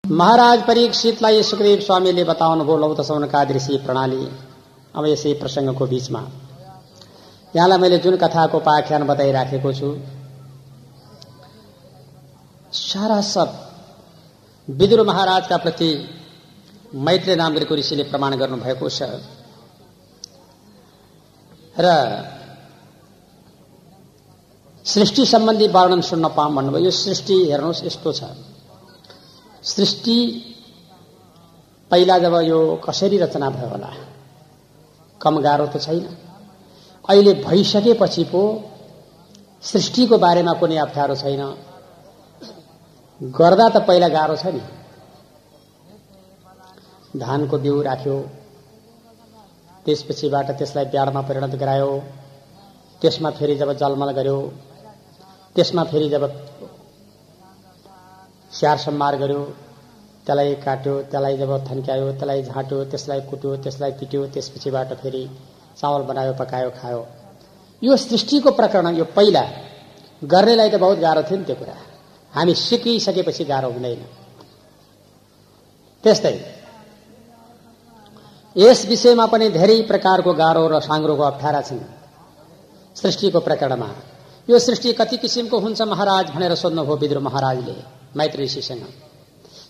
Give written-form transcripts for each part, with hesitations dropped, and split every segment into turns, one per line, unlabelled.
महाराज परीक्षितलाई सुखदेव स्वामीले बताउनुभयो लौ दशौनका दृश्य प्रणाली। अब यसै प्रसंगको बीचमा यहाँलाई मैले जुन कथाको पाख्यान बताइराखेको छु, सारा सब विदुर महाराजका प्रति मैत्रेय नामको ऋषिले प्रमाण गर्नुभएको छ र सृष्टि सम्बन्धी वर्णन सुन्न पाऊँ भन्नुभयो। यो सृष्टि हेर्नुहोस् यस्तो छ, सृष्टि पहिला जब यो कसरी रचना भयो होला, कम गाह्रो त छैन। अहिले भइसकेपछि पो सृष्टिको बारेमा कुनै अप्ठ्यारो छैन, गर्दा त पहिला गाह्रो छ नि। धानको बिउ राख्यो, त्यसपछिबाट त्यसलाई ब्याडमा परिणत गरायो, त्यसमा फेरि जब जलमल गर्यो, त्यसमा फेरि जब स्याहार सम्हार गर्यो, त्यसलाई काट्यो, त्यसलाई जब थन्क्यायो, त्यसलाई झाँट्यो, त्यसलाई कुट्यो, त्यसलाई पिट्यो, त्यसपछिबाट फेरि चावल बनायो, पकायो, खायो। यो सृष्टिको प्रकरण यो पहिला गर्नेलाई त बहुत गाह्रो थियो नि त्यो कुरा, हामी सिकिसकेपछि गाह्रो हुँदैन। त्यस्तै यस विषयमा पनि धेरै प्रकारको गाह्रो र साङ्ग्रोको अप्ठ्यारा छन् सृष्टिको प्रकरणमा। यो सृष्टि कति किसिमको हुन्छ महाराज भनेर सोध्नुभयो विदुर महाराजले मैत्रेय ऋषिसँग।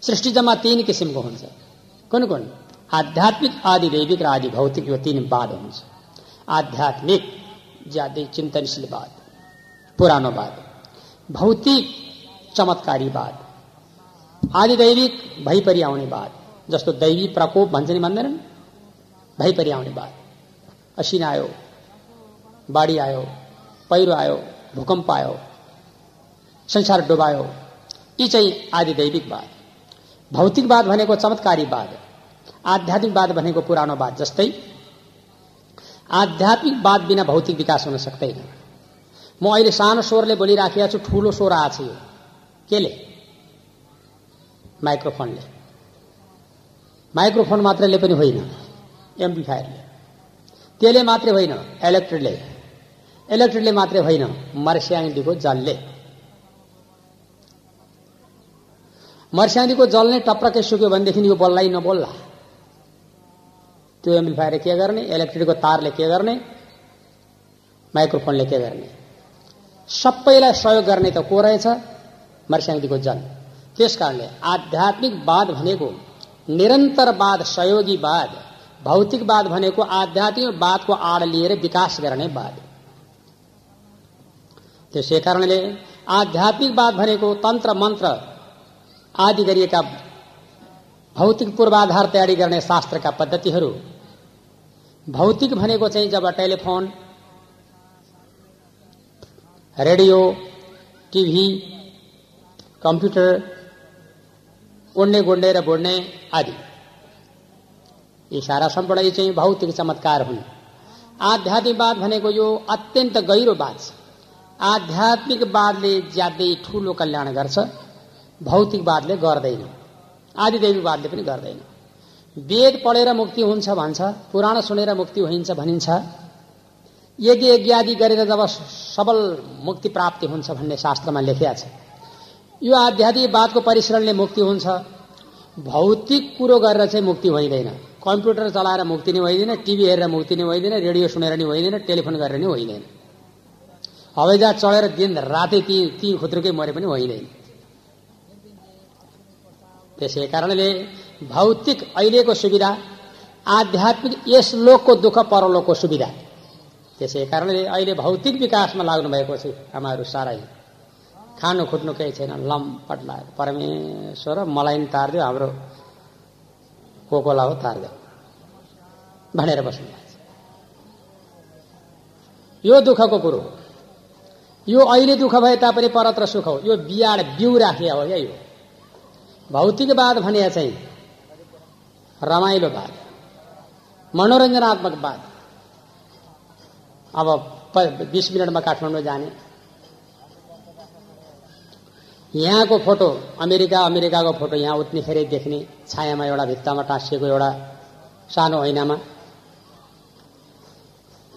सृष्टि जम्मा 3 किसिमको हुन्छ। कुन कुन? आध्यात्मिक, आदि दैविक र आदि भौतिक। यो 3 वाद हुन्छ। आध्यात्मिक ज्यादै चिन्तनशीलवाद, पुरानो वाद। भौतिक चमत्कारी वाद। आदि दैविक भइपरि आउने वाद, जस्तो दैवी प्रकोप भन्छ नि, भन्दैनन्? भइपरि आउने वाद। असिना आयो, बाढी आयो, पहिरो आयो, भूकम्प आयो, संसार डुबायो, यी चाहिँ आदि दैविकवाद। भौतिकवाद भनेको चमत्कारीवाद, आध्यात्मिकवाद भनेको पुरानोवाद। जस्तै आध्यात्मिकवाद बिना भौतिक विकास हुन सक्दैन। म अहिले सानो स्वरले बोलिराखेको छु, ठूलो स्वर आछ। यो केले? माइक्रोफोनले। माइक्रोफोन मात्रले पनि होइन, एम्प्लिफायरले। त्यसले मात्रै होइन, इलेक्ट्रिकले मात्रै होइन, मर्स्याङदीको जलले। मर्स्याङदीको जल नै टप्रकै सुक्यो भनेदेखि यो बोल्ला नबोल्ला? त्यो एम्प्लिफायरले के गर्ने? इलेक्ट्रिकको तारले के गर्ने? माइक्रोफोनले के गर्ने? सबैलाई सहयोग गर्ने त को रहेछ? मर्स्याङदीको जल। त्यसकारणले आध्यात्मिकवाद भनेको निरन्तरवाद, सहयोगीवाद। भौतिकवाद भनेको आध्यात्मिकवादको आड लिएर विकास गर्ने वाद। त्यसै कारणले आध्यात्मिकवाद भनेको तन्त्र मन्त्र आदि गरिएका भौतिक पूर्वाधार तयारी गर्ने शास्त्रका पद्धतिहरू। भौतिक भनेको चाहिँ जब टेलिफोन, रेडियो, टिभी, कम्प्युटर, उड्ने गुड्ने र बुड्ने आदि, यी सारा सम्पूर्ण यी चाहिँ भौतिक चमत्कार हुन्। आध्यात्मिकवाद भनेको यो अत्यन्त गहिरो बात छ। आध्यात्मिकवादले ज्यादै ठूलो कल्याण गर्छ, भौतिकवादले गर्दैन, आदि दैविकवादले पनि गर्दैन। वेद पढेर मुक्ति हुन्छ भन्छ, पुराण सुनेर मुक्ति हुन्छ भनिन्छ, यज्ञ यज्ञादि गरेर जब सबल मुक्ति प्राप्ति हुन्छ भन्ने शास्त्रमा लेखिएको छ। यो आध्यात्मिकवादको परिश्रमले मुक्ति हुन्छ, भौतिक कुरो गरेर चाहिँ मुक्ति होइन। कम्प्युटर चलाएर मुक्ति नै होइन, टिभी हेरेर मुक्ति नै होइन, रेडियो सुनेर नै होइन, टेलिफोन गरेर नै होइन, हवाईजहाज चढेर दिन रातै ती खुत्रुकै मरे पनि होइन। त्यसै कारणले भौतिक अहिलेको सुविधा, आध्यात्मिक यस लोकको दुःख परलोकको सुविधा। त्यसै कारणले अहिले भौतिक विकासमा लाग्नु भएको छ आमाहरू सारै। खानु खुट्नु केही छैन, लम्पट लाग्यो। परमेश्वर मलाई नि तार्दियो, हाम्रो कोकोला हो तार्दियो भनेर बस्नु भएको छ। यो दुःखको कुरो हो। यो अहिले दुःख भए तापनि परत्र सुख हो। यो बिउ राखे हो या यो भौतिकवाद भने चाहिँ रमाइलोवाद, मनोरञ्जनात्मकवाद। अब 20 मिनटमा काठमाडौँ जाने, यहाँको फोटो अमेरिकाको फोटो यहाँ उठ्नेखेरि देख्ने, छायामा एउटा भित्तामा टाँसिएको एउटा सानो ऐनामा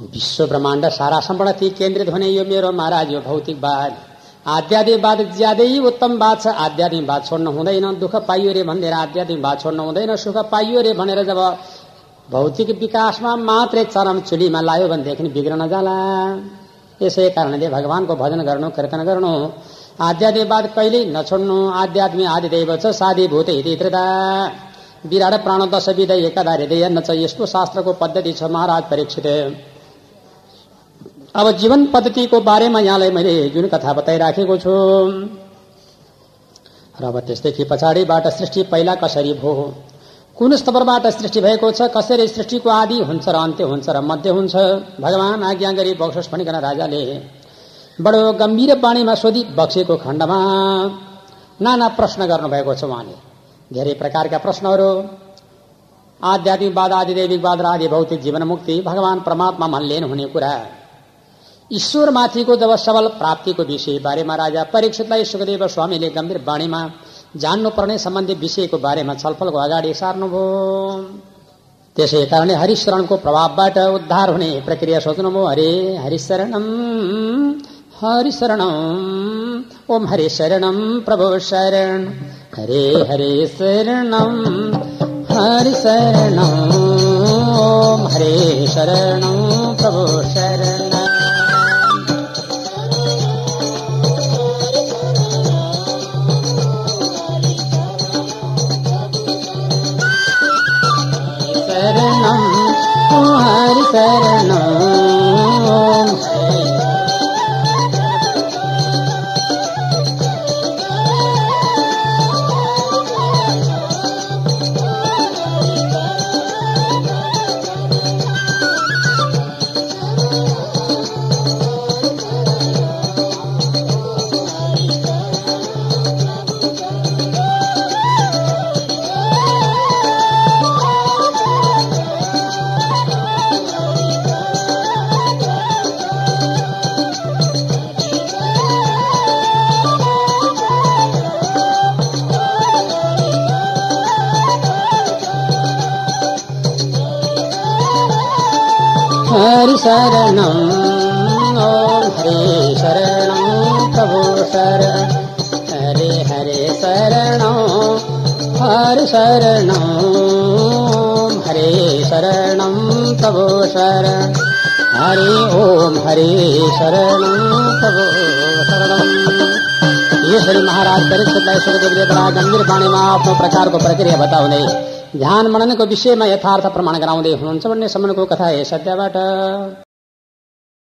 विश्व ब्रह्माण्ड सारा सम्पूर्ण ती केन्द्रित हुने। यो मेरो महाराज यो भौतिकवाद। आध्यात्मिकवाद ज्यादै उत्तम बात छ। आध्यात्मिकवाद छोड्नु हुँदैन। दुःख पाइयो रे भनेर आध्यात्मिकवाद छोड्नु हुँदैन। सुख पाइयो रे भनेर जब भौतिक विकासमा मात्रै चरम चुलीमा लायो भनेदेखि बिग्रन जाला। यसै कारणले भगवानको भजन गर्नु, कीर्तन गर्नु, आध्यात्मिकवाद कहिल्यै नछोड्नु। आध्यात्मिक आदिदेव छ साधिभूत इति त्रिधा विराट प्राण दश विध एकदा हृदय न छ। यस्तो शास्त्रको पद्धति छ महाराज परीक्षित। अब जीवन पद्धतिको बारेमा यहाँलाई मैले जुन कथा बताइराखेको छु र अब त्यसदेखि पछाडिबाट सृष्टि पहिला कसरी भयो, कुन स्तरबाट सृष्टि भएको छ, कसरी सृष्टिको आदि हुन्छ र अन्त्य हुन्छ र मध्य हुन्छ, भगवान आज्ञा गरी बक्सोस् भनिकन राजाले बडो गम्भीर बाणीमा सोधी बक्सेको खण्डमा नाना प्रश्न गर्नुभएको छ। उहाँले धेरै प्रकारका प्रश्नहरू, आध्यात्मिकवाद, आदिदैविकवाद र आदि भौतिक जीवन मुक्ति, भगवान परमात्मा मनलेन हुने कुरा, ईश्वरमाथिको जब सबल प्राप्तिको विषय बारेमा राजा परीक्षितलाई सुखदेव स्वामीले गम्भीर बाणीमा जान्नुपर्ने सम्बन्धी विषयको बारेमा छलफलको अगाडि सार्नुभयो। त्यसै कारणले हरिशरणको प्रभावबाट उद्धार हुने प्रक्रिया सोच्नुभयो। हरे हरिशरणम हरिशरणम ओम हरे शरणम प्रभो शरण, हरे हरे शरणम हरिशरणम ओम हरे शरणम प्रभो शरण। शरणम हरि शरणम हरि शरणम ओम हरे शरणम प्रभु शरण, हरे हरे शरणम हरि शरणम हरे शरणम प्रभु शरण, हरि ओम हरे शरणम प्रभु शरणम। यसरी महाराज परीक्षितलाई सुखदेवले बडा गम्भीर बाणीमा आफ्नो प्रकारको प्रक्रिया बताउँदै ध्यान मननको विषयमा यथार्थ प्रमाण गराउँदै हुनुहुन्छ भन्ने सम्मको कथा यस अध्यायबाट।